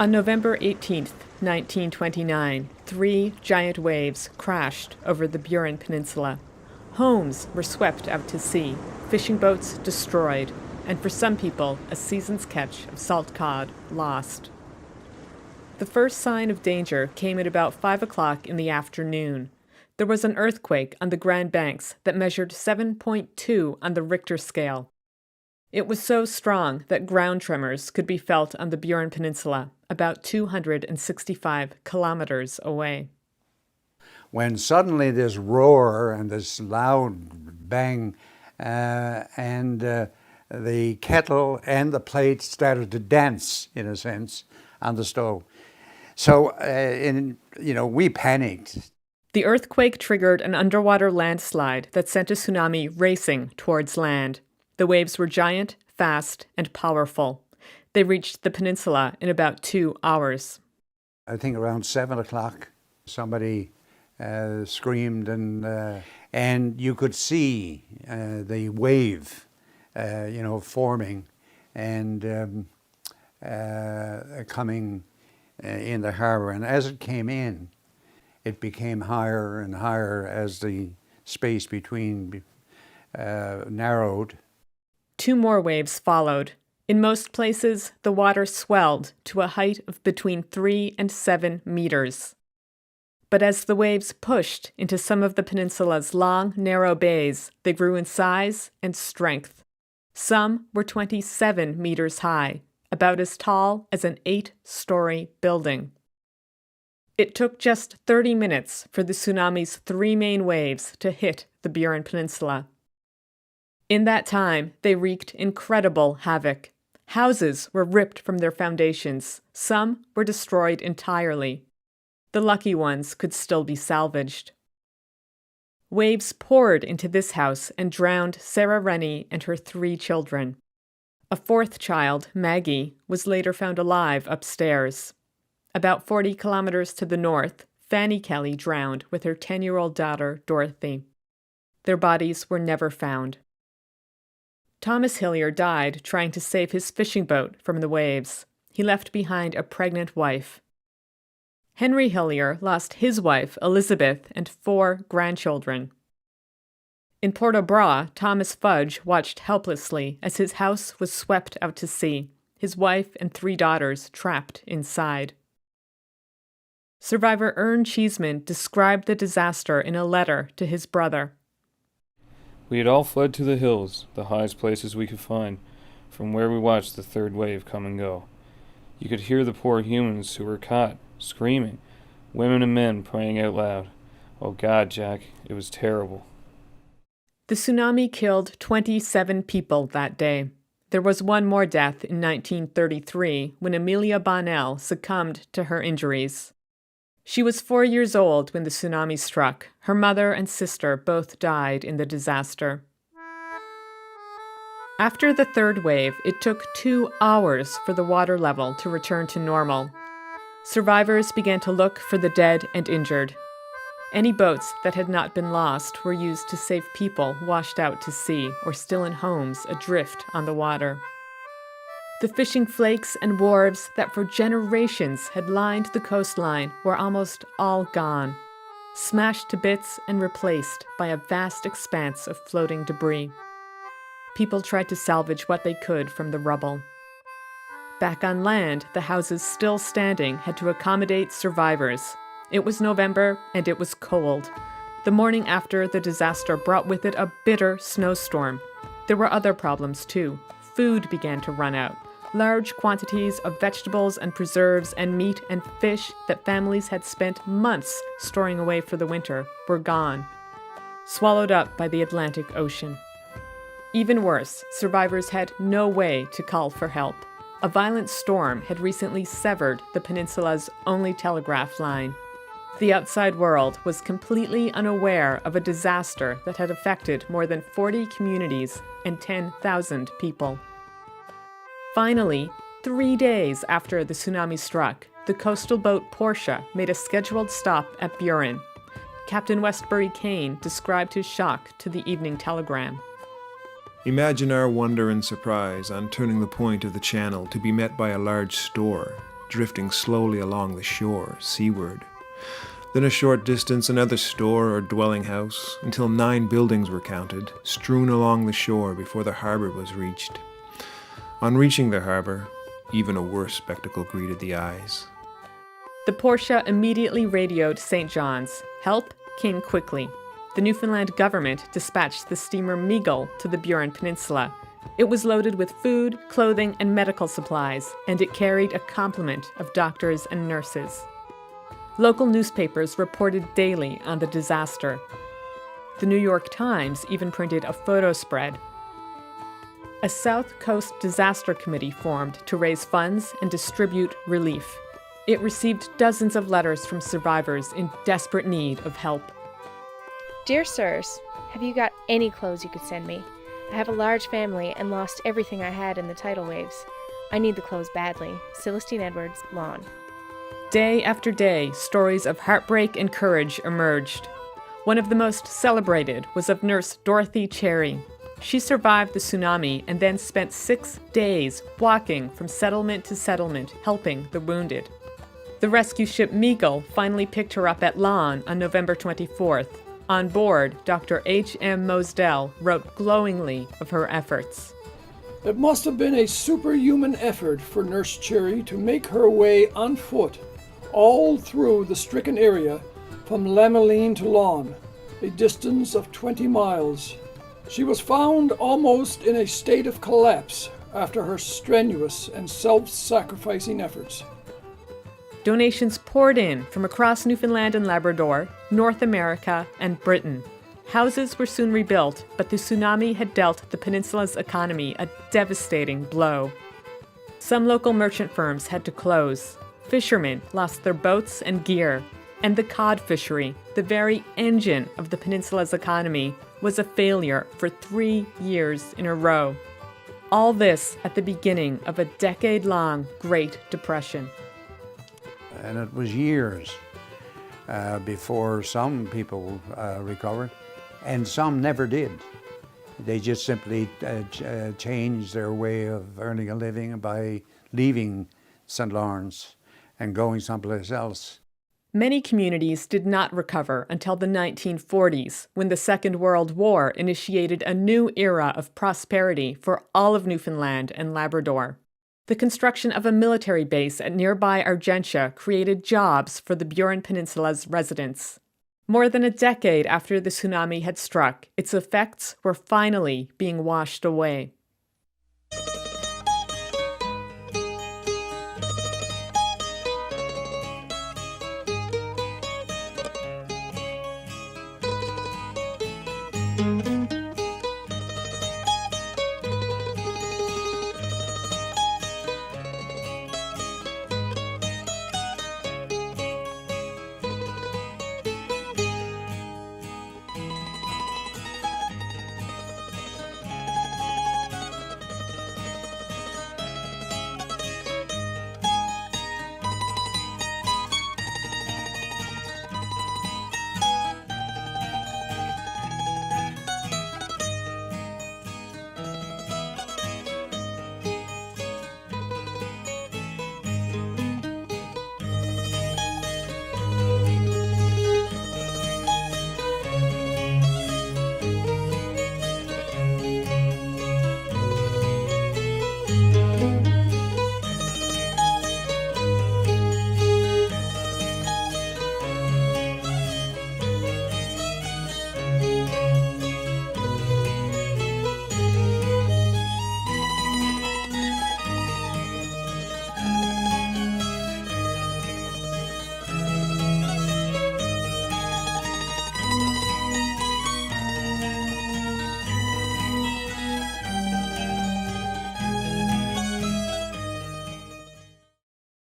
On November 18th, 1929, 3 giant waves crashed over the Burin Peninsula. Homes were swept out to sea, fishing boats destroyed, and for some people, a season's catch of salt cod lost. The first sign of danger came at about 5 o'clock in the afternoon. There was an earthquake on the Grand Banks that measured 7.2 on the Richter scale. It was so strong that ground tremors could be felt on the Burin Peninsula, about 265 kilometers away. When suddenly this roar and this loud bang and the kettle and the plate started to dance, in a sense, on the stove. So, we panicked. The earthquake triggered an underwater landslide that sent a tsunami racing towards land. The waves were giant, fast, and powerful. They reached the peninsula in about 2 hours. I think around 7 o'clock, somebody screamed, and you could see the wave, forming and coming in the harbor. And as it came in, it became higher and higher as the space between narrowed. 2 more waves followed. In most places, the water swelled to a height of between 3 and 7 meters. But as the waves pushed into some of the peninsula's long, narrow bays, they grew in size and strength. Some were 27 meters high, about as tall as an 8-story building. It took just 30 minutes for the tsunami's 3 main waves to hit the Burin Peninsula. In that time, they wreaked incredible havoc. Houses were ripped from their foundations. Some were destroyed entirely. The lucky ones could still be salvaged. Waves poured into this house and drowned Sarah Rennie and her 3 children. A 4th child, Maggie, was later found alive upstairs. About 40 kilometers to the north, Fanny Kelly drowned with her 10-year-old daughter, Dorothy. Their bodies were never found. Thomas Hillier died trying to save his fishing boat from the waves. He left behind a pregnant wife. Henry Hillier lost his wife, Elizabeth, and 4 grandchildren. In Port-au-Bras, Thomas Fudge watched helplessly as his house was swept out to sea, his wife and 3 daughters trapped inside. Survivor Ern Cheeseman described the disaster in a letter to his brother. We had all fled to the hills, the highest places we could find, from where we watched the 3rd wave come and go. You could hear the poor humans who were caught, screaming, women and men praying out loud. Oh God, Jack, it was terrible. The tsunami killed 27 people that day. There was 1 more death in 1933 when Amelia Bonnell succumbed to her injuries. She was 4 years old when the tsunami struck. Her mother and sister both died in the disaster. After the 3rd wave, it took 2 hours for the water level to return to normal. Survivors began to look for the dead and injured. Any boats that had not been lost were used to save people washed out to sea or still in homes adrift on the water. The fishing flakes and wharves that for generations had lined the coastline were almost all gone, smashed to bits and replaced by a vast expanse of floating debris. People tried to salvage what they could from the rubble. Back on land, the houses still standing had to accommodate survivors. It was November and it was cold. The morning after the disaster brought with it a bitter snowstorm. There were other problems too. Food began to run out. Large quantities of vegetables and preserves and meat and fish that families had spent months storing away for the winter were gone, swallowed up by the Atlantic Ocean. Even worse, survivors had no way to call for help. A violent storm had recently severed the peninsula's only telegraph line. The outside world was completely unaware of a disaster that had affected more than 40 communities and 10,000 people. Finally, 3 days after the tsunami struck, the coastal boat Portia made a scheduled stop at Burin. Captain Westbury Kane described his shock to the Evening Telegram. Imagine our wonder and surprise on turning the point of the channel to be met by a large store. drifting slowly along the shore, seaward. Then a short distance another store or dwelling house, until 9 buildings were counted, strewn along the shore before the harbor was reached. On reaching the harbor, even a worse spectacle greeted the eyes. The Portia immediately radioed St. John's. Help came quickly. The Newfoundland government dispatched the steamer Meagle to the Burin Peninsula. It was loaded with food, clothing, and medical supplies, and it carried a complement of doctors and nurses. Local newspapers reported daily on the disaster. The New York Times even printed a photo spread. A South Coast Disaster Committee formed to raise funds and distribute relief. It received dozens of letters from survivors in desperate need of help. Dear sirs, have you got any clothes you could send me? I have a large family and lost everything I had in the tidal waves. I need the clothes badly. Celestine Edwards, Lawn. Day after day, stories of heartbreak and courage emerged. One of the most celebrated was of nurse Dorothy Cherry. She survived the tsunami and then spent 6 days walking from settlement to settlement, helping the wounded. The rescue ship Meagle finally picked her up at Lawn on November 24th. On board, Dr. H.M. Mosdell wrote glowingly of her efforts. It must have been a superhuman effort for Nurse Cherry to make her way on foot all through the stricken area from Lameline to Lawn, a distance of 20 miles. She was found almost in a state of collapse after her strenuous and self-sacrificing efforts. Donations poured in from across Newfoundland and Labrador, North America, and Britain. Houses were soon rebuilt, but the tsunami had dealt the peninsula's economy a devastating blow. Some local merchant firms had to close. Fishermen lost their boats and gear, and the cod fishery, the very engine of the peninsula's economy, was a failure for 3 years in a row. All this at the beginning of a decade-long Great Depression. And it was years before some people recovered, and some never did. They just simply changed their way of earning a living by leaving St. Lawrence and going someplace else. Many communities did not recover until the 1940s, when the Second World War initiated a new era of prosperity for all of Newfoundland and Labrador. The construction of a military base at nearby Argentia created jobs for the Burin Peninsula's residents. More than a decade after the tsunami had struck, its effects were finally being washed away.